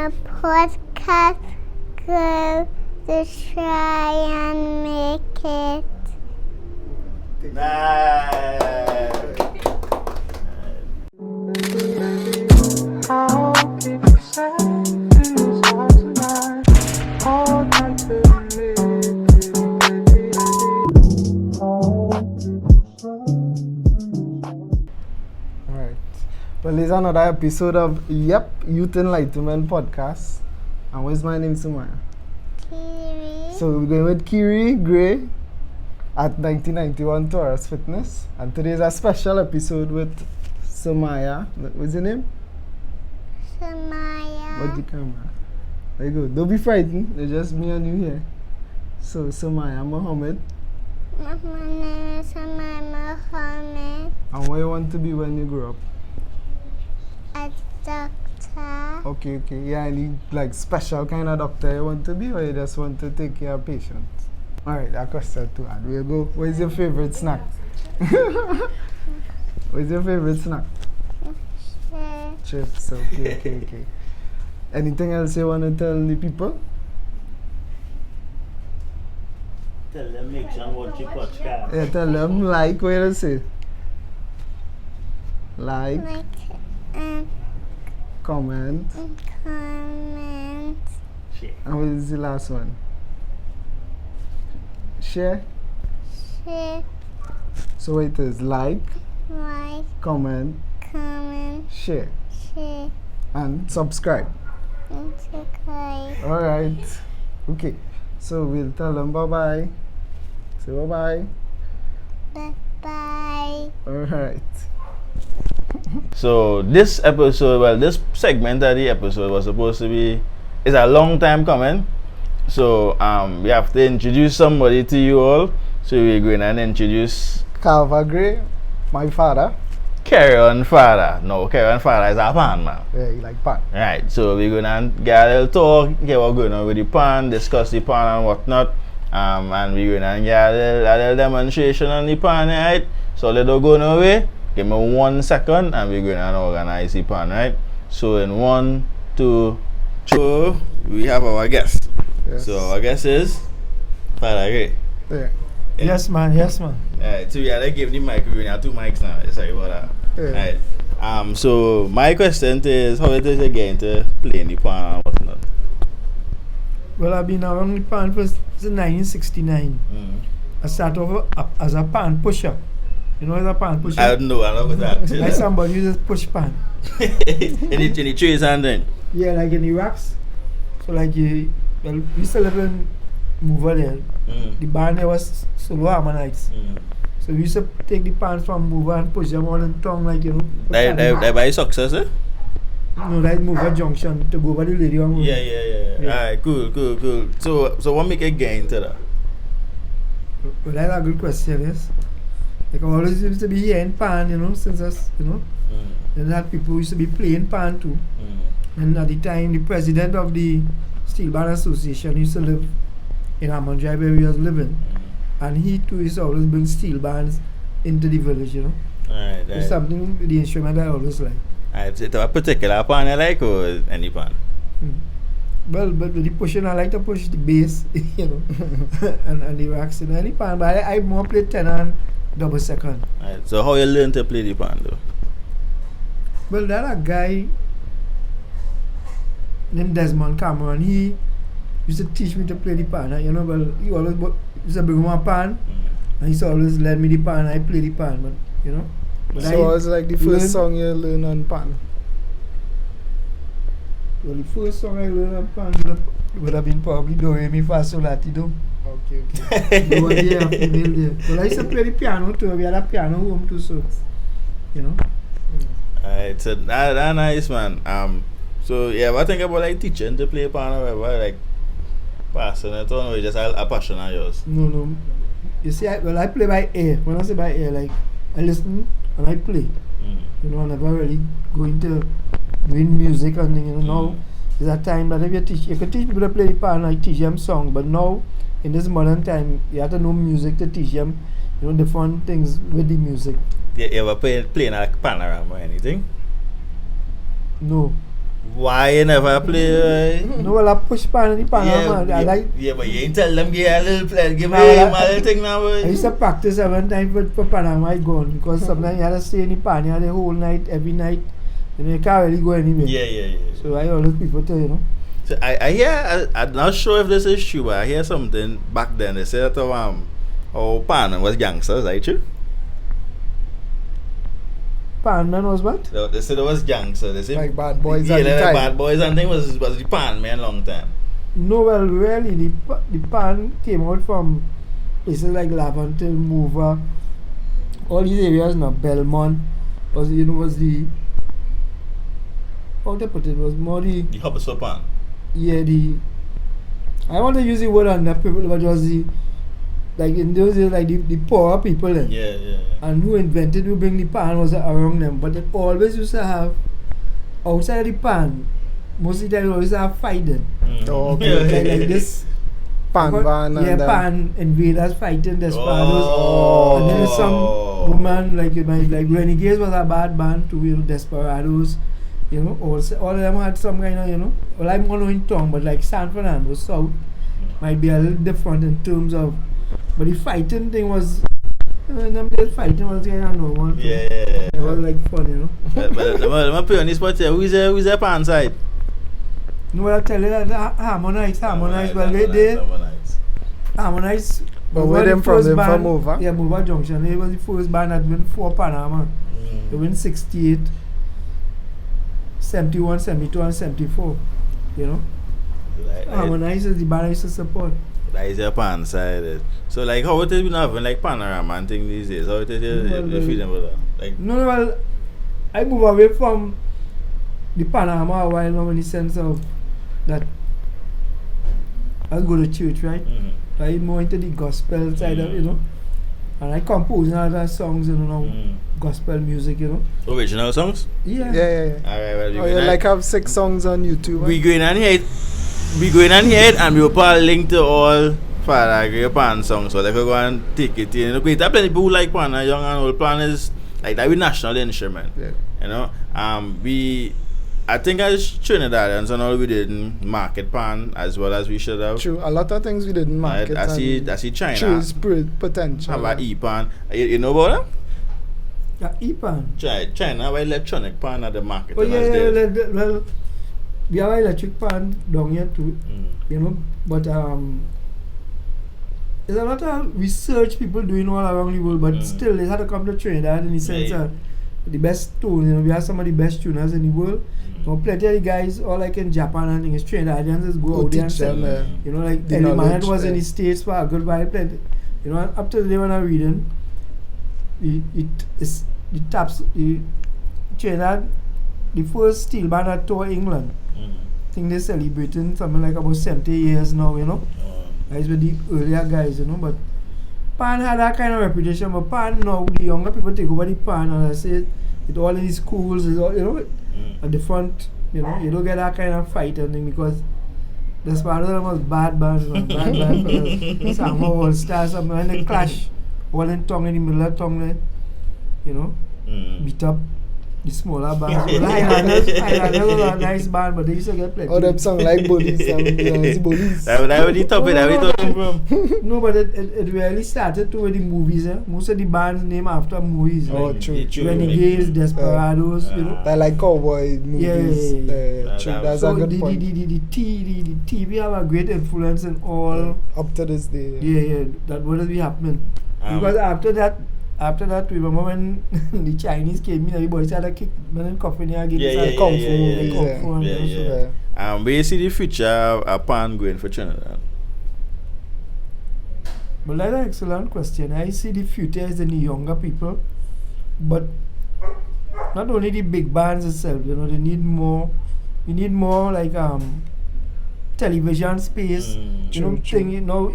a podcast girl to try and make it. Nice. Well, it's another episode of Youth Enlightenment Podcast. And what's my name, Sumaya? Kiri. So we're going with Kiri Gray at 1991 Taurus Fitness. And today's a special episode with Sumaya. What's your name? Samaya. What's the camera? There you go. Don't be frightened. It's just me and you here. So Sumaya Mohammed. My name is Samaya Mohammed. And what you want to be when you grow up? A doctor. Okay. Yeah, any like special kind of doctor you want to be, or you just want to take care of patients? Alright, that question to add. We'll go. What's your favorite snack? What's your favorite snack? Chips. Okay. Anything else you want to tell the people? Tell them make sure watch your podcast. Yeah, tell them like what you say. Like, comment. Comment. Share. And what is the last one? Share. Share. So it is like, comment, share, and subscribe. And subscribe. Alright. Okay. So we'll tell them bye-bye. Say bye-bye. Bye. Alright. So this segment of the episode was supposed to be, it's a long time coming. So we have to introduce somebody to you all. So we're going to introduce Calva Gray, my father. Carry-on father. No, Carry-on father is a pan man. Yeah, he like pan. Right, so we're gonna get a little talk, get what's going on with the pan, discuss the pan and whatnot. And we're gonna get a little demonstration on the pan, right? So let it go no way. Give me 1 second and we're gonna organize the pan, right? So in 1, 2, 3, we have our guest. Yes. So our guest is Father Gray. Yeah. Yes, man. Alright, so we had to give the mic, we have 2 mics now. Sorry about that. Yeah. Alright. So my question is, how it is you get into playing the pan and whatnot? Well, I've been around the pan since 1969. I started off as a pan pusher. You know, as a pan pusher? I don't know, I know that. Like somebody who just push pan. in the trees and then? Yeah, like in the racks. So like we used to live in Mover there. The band there was solo harmonites. So we used to take the pans from Mover and push them on the tongue, like, you know. They buy success, eh? No, like Mover Junction to go over the lady on Mover. Yeah. Alright, cool. So what make you get into that? Well, that's a good question, yes. Like I always used to be here in pan, you know, since us, you know. And that people used to be playing pan too. And at the time, the president of the Steel Band Association used to live in Hammond Drive where we was living. And he too used to always bring steel bands into the village, you know. Alright. It's something, the instrument I always like. Alright, is it a particular pan you like or any pan? Well, but with the pushing, I like to push the bass, you know, and the racks in any pan. But I more play tenor and double second. Alright, so how you learn to play the pan though? Well, that a guy named Desmond Cameron, he used to teach me to play the pan, you know. Well, he always used to bring my pan, and he used to always lend me the pan, and I play the pan, but, you know. But So what was like the first song you learned on pan? Well, the first song I learned on pan would have been probably Do Re Mi Fa Sol La Ti Do. Okay. No idea, female there. Well, I used to play the piano too. We had a piano home too, so, you know. Alright, so that's nice, man. So yeah, what think about like teaching to play pan or whatever, like passing it on, or just a passion of yours? No. You see, I play by ear. When I say by ear, like, I listen and I play. You know, I never really go into doing music and things, you know. Now, there's a time that if you can teach people to play the pan, like teach them songs, but now, in this modern time, you have to know music to teach them, you know, different things with the music. You ever playing a panorama or anything? No. Why you never play? No, well, I push pan in the Panama. I like. Yeah, but you ain't tell them give a little play, give No, me a I- little thing now. I used to practice every time for Panama I gone because sometimes you had to stay in the pan the whole night, every night. You know, you can't really go anywhere. Yeah. So I always people tell you know. So I hear, I'm not sure if this is true, but I hear something back then. They said that Pan was gangsters, is that true? Pan man was what? They said it was gangsters. They said Like bad boys yeah, at the like time. bad boys and thing was the Pan man long time. No, well, really, the pan came out from places like Lavantil, Mover, all these areas now. Belmont was the how to put it was more the The hub is so Pan. I want to use the word under people, but it was the like in those days like the poorer people then. Yeah. And who invented who bring the pan was around them, but they always used to have outside the pan. Most of the time they always have fighting. Oh, okay. Like this. Pan van Yeah, and pan invaders fighting desperados. Oh. And then there's some woman like Renegades was a bad band too, desperados. All of them had some kind of, well, I'm going to know in tongue, but like San Fernando South might be a little different in terms of, but the fighting thing was, them days fighting was kind of normal. Too. Yeah. It was like fun, But let me put on this spot here. Who's the Pan side? No, I'll tell you that Harmonize, well, they Harmonize. But was where the them from? first Them from band- Mover? Yeah, Mover Junction. It was the first band that went for Panama. They went 68, 71, 72, and 74. Harmonize is the band I used to support. That is your Pan side. So like how it is been having like panorama and thing these days? How it is you feeling about that? Like No, well, I move away from the Panama a while now in the sense of that I go to church, right? I more into the gospel side of, and I compose other songs, now, gospel music, original songs? Yeah. Yeah. Alright, well Oh, you like have 6 songs on YouTube? we going on here and we will put a link to all Father Grey Pan songs so they can go and take it in. There are plenty people who like Pan, and young and old. Pan is like that with national instrument. Yeah. I think as Trinidadians and all we didn't market Pan as well as we should have. True. A lot of things we didn't market. I see China. Choose potential. Have a E-Pan. You know about Yeah, E-Pan. that? China have electronic pan at the market. Oh, and yeah, that's there. well, we have electric pan down here too, but there's a lot of research people doing all around the world, but still they had to come to Trinidad in the sense that the best tune, we have some of the best tuners in the world. Plenty of the guys, all like in Japan and things, Trinidadians just go out there and teach sell. them, Like the Eddie Man knowledge, was in the States for a good while, plenty. And up to the day when I'm reading, it's the taps, the Trinidad, the first steel band that toured England. I think they're celebrating something like about 70 years now, Guys with the earlier guys, but Pan had that kind of reputation, but Pan now, the younger people take over the Pan, and I say it all in the schools, it's all, at the front, you don't get that kind of fight and thing because the Sparrow was bad band for us. Some all stars, and when they clash, all in tongue in the middle of tongue there, beat up the smaller bands. Well, Highlanders was a nice band, but they used to get plenty. Oh, them song like Bullies. Bullies. That would be topic. That would be from. No, but it really started with the movies. Most of the bands named after movies. Oh, like true. Renegades, Desperados, They like cowboy movies. Yeah. True. That's So a good point. the TV have a great influence in all. Up to this day. Yeah. That what will be happening. Because after that, remember when the Chinese came in, everybody started kick, men coffin here, give us Kung Fu movies. Yeah. Where you see the future of Pan going for Trinidad? But that's an excellent question. I see the future is in the younger people, but not only the big bands itself. They need more. We need more like television space. Thing. All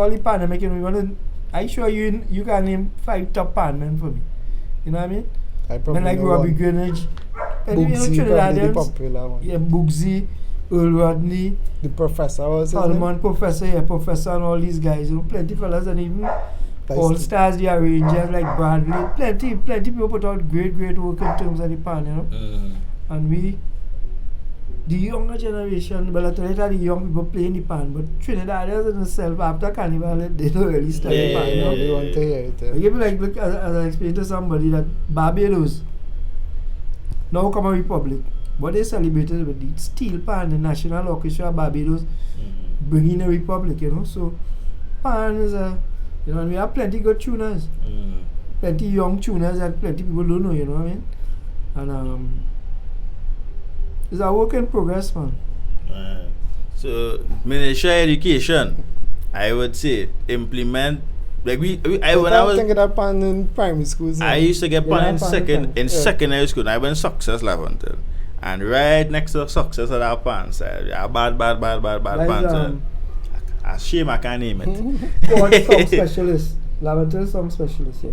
the pandemic. We want to. I sure you can name 5 top pan men for me. You know what I mean? I probably Men like know Robbie one. Greenwich, Bugsy, probably the Trinidadians. popular one. Yeah, Bugsy, Earl Rodney, The Professor was his name? Salman, Professor, and all these guys. Plenty fellas, and even all stars, the arrangers like Bradley. Plenty people put out great work in terms of the pan, And the younger generation, well, I tell you that the young people playing the pan, but Trinidadians themselves after carnival, they don't really start the pan, you know. They want to hear it. Like, if like, look, as I explained to somebody that Barbados, now come a republic, but they celebrated with the steel pan, the National Orchestra of Barbados, bringing a republic, you know. So, pan is a, you know, and we have plenty good tuners, plenty young tuners that plenty people don't know, you know what I mean? And it's a work in progress, man. So, ministry education, I would say, implement. Like when I was thinking that pan in primary schools. I used to get pan in Yeah. secondary school. I went Success Levantil, and right next to Success at our pan side, yeah, bad pan side. A shame I can't name it. Chord song specialist, Levantil song specialist, yeah.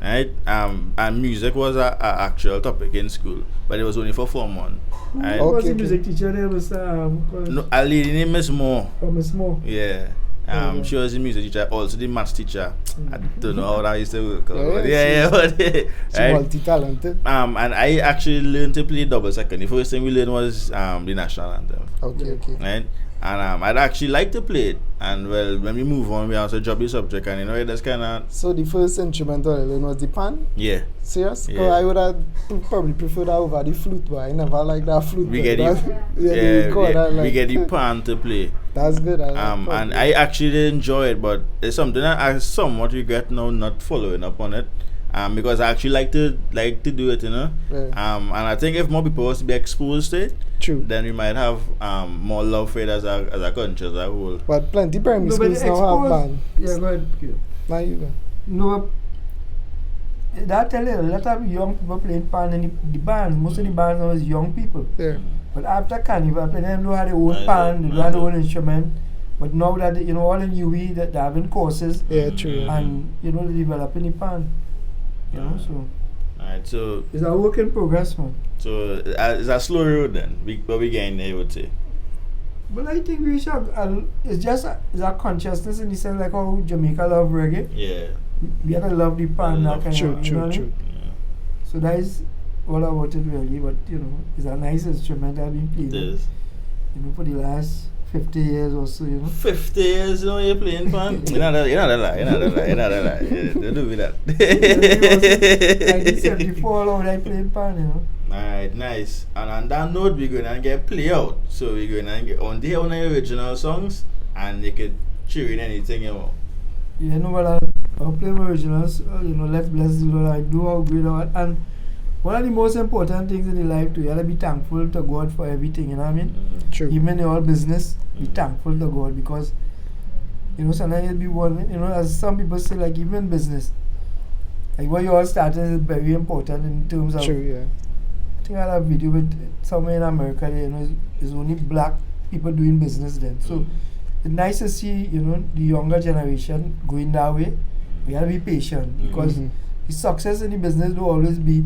Right, and music was a actual topic in school, but it was only for Form 1. Right? Who was the Okay. music teacher there? Was No, a lady named Miss Moore. Miss Moore. Yeah. Yeah. She was the music teacher, also the maths teacher. I don't know how that used to work. Yeah, But She's right? multi-talented. And I actually learned to play double second. The first thing we learned was the national anthem. Okay. Right? And I'd actually like to play it. And well, when we move on, we also drop the subject, and you know, that's kind of So the first instrumental I learned was the pan? yeah. Serious? Because Yeah. I would have probably preferred that over the flute, but I never liked that flute. We but get that- the the record, I we like. get the pan to play. That's good. I like And probably. I actually enjoy it, but it's something that I somewhat regret now not following up on it. Because I actually like to do it, you know. Right. And I think if more people was to be exposed to it, True. then we might have more love for it as a country as a whole. But plenty primary No, but schools now have band. Yeah, go ahead. Now you go. No, that tell you a lot of young people playing pan in the bands. Most of the bands now is young people. Yeah. But after carnival, they don't have their own I pan, know, they don't I have their know. own instrument. But now that you know all in UE that they're having courses Yeah, true. and you know they're developing the pan. You know, so Alright, so it's a work in progress, man. it's a slow road then. But we getting there, I would say. But I think we should. It's just it's a consciousness in the sense like how Jamaica love reggae. Yeah. We have to love the pan, that kind True, of, you know true, what I true. mean? So that is all about it really. But you know, it's a nice instrument I've been playing. It is. You know, for the last 50 years or so. You know. 50 years, you know, you're playing pan. You're not a lie. Don't do me that. 1974, when I played pan, you know. Alright, nice. And on that note, we're going to get play out. So we're going to get on the original songs, and you could cheer in anything you want. Yeah, no, but I'll play my originals. You know, let's bless the Lord. I do how great I am. And one of the most important things in the life too, you gotta be thankful to God for everything. You know what I mean? True. Even in all business, be thankful to God because you know sometimes you'll be one. You know, as some people say, like even business, like what you all started is very important in terms of. True, yeah. I think I had a video with somewhere in America. There, you know, it's only black people doing business then. So it's nice to see, you know, the younger generation going that way. We gotta be patient because the success in the business will always be,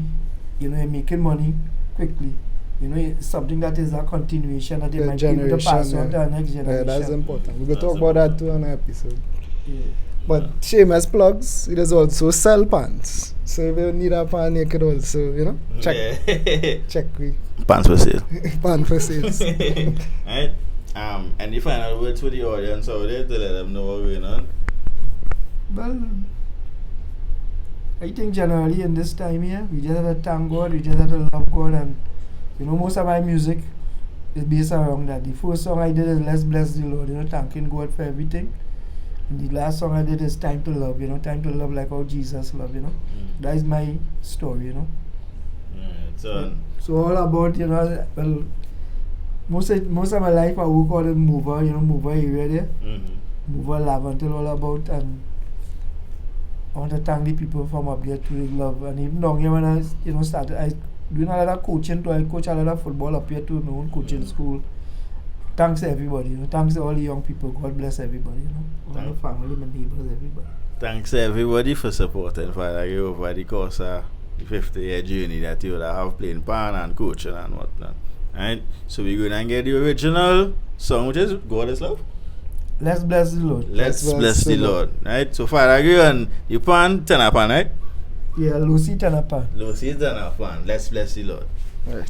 you know, making money quickly. You know, it's something that is a continuation that they The might be able to pass on to the next Yeah, generation. that's important. We're going to That's talk about that important. too on an episode. Yeah. But shameless plugs, it does also sell pants. So if you need a pan, you could also, you know, check we Pants for sale. pan for sales. Right? Any final words for the audience out there to let them know what's going on? Well, I think generally in this time here, we just have to thank God, we just have to love God, and you know, most of my music is based around that. The first song I did is Let's Bless the Lord, you know, thanking God for everything. And the last song I did is Time to Love, you know, time to love like how Jesus loved, you know. That is my story, you know. So all about, you know, well, most of my life I work out in Mover, you know, Mover area there. Mover Lavantil all about, and I want to thank the people from up there to the love. And even down here when I, you know, started, I doing a lot of coaching too. I coach a lot of football up here too, my own coaching school. Thanks to everybody, you know. Thanks to all the young people. God bless everybody, you know. All the family, my neighbors, everybody. Thanks to everybody for supporting Father Gay over the course of the 50-year journey that you have playing pan and coaching and whatnot. Right? So we're going to get the original song, which is God is Love. Let's bless the Lord. Let's bless the Lord. Right? So Father Gay and you pan, tenor pan, right? Yeah, Lucy Tanapa. Lucy tenor pan. Let's bless the Lord. Right.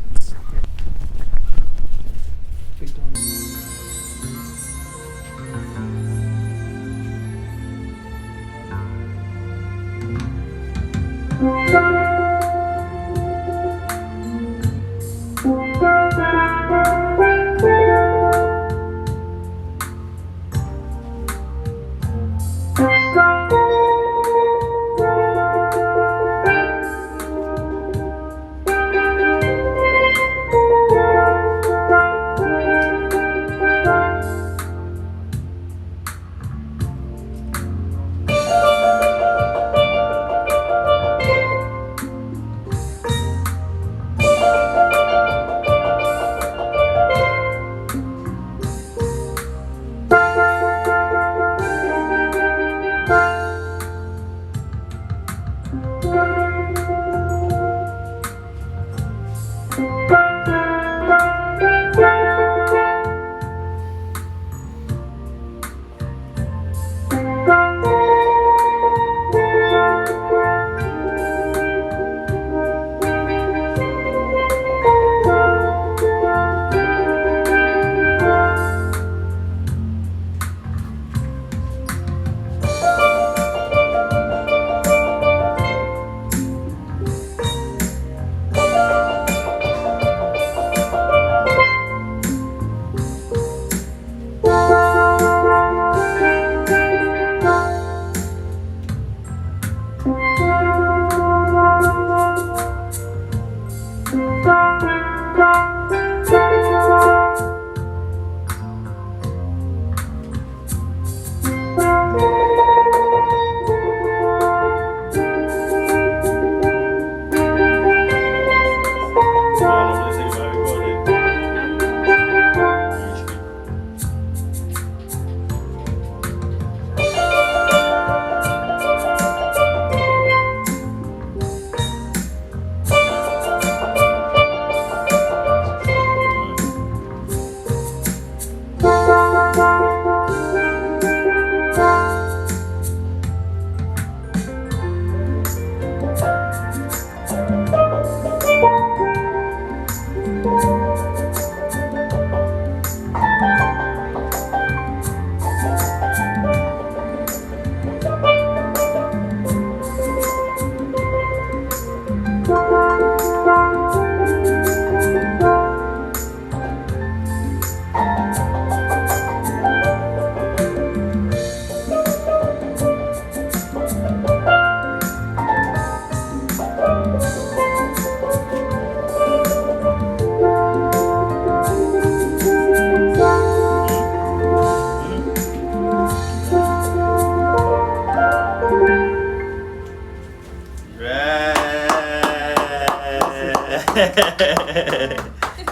Right.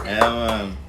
Yeah, man.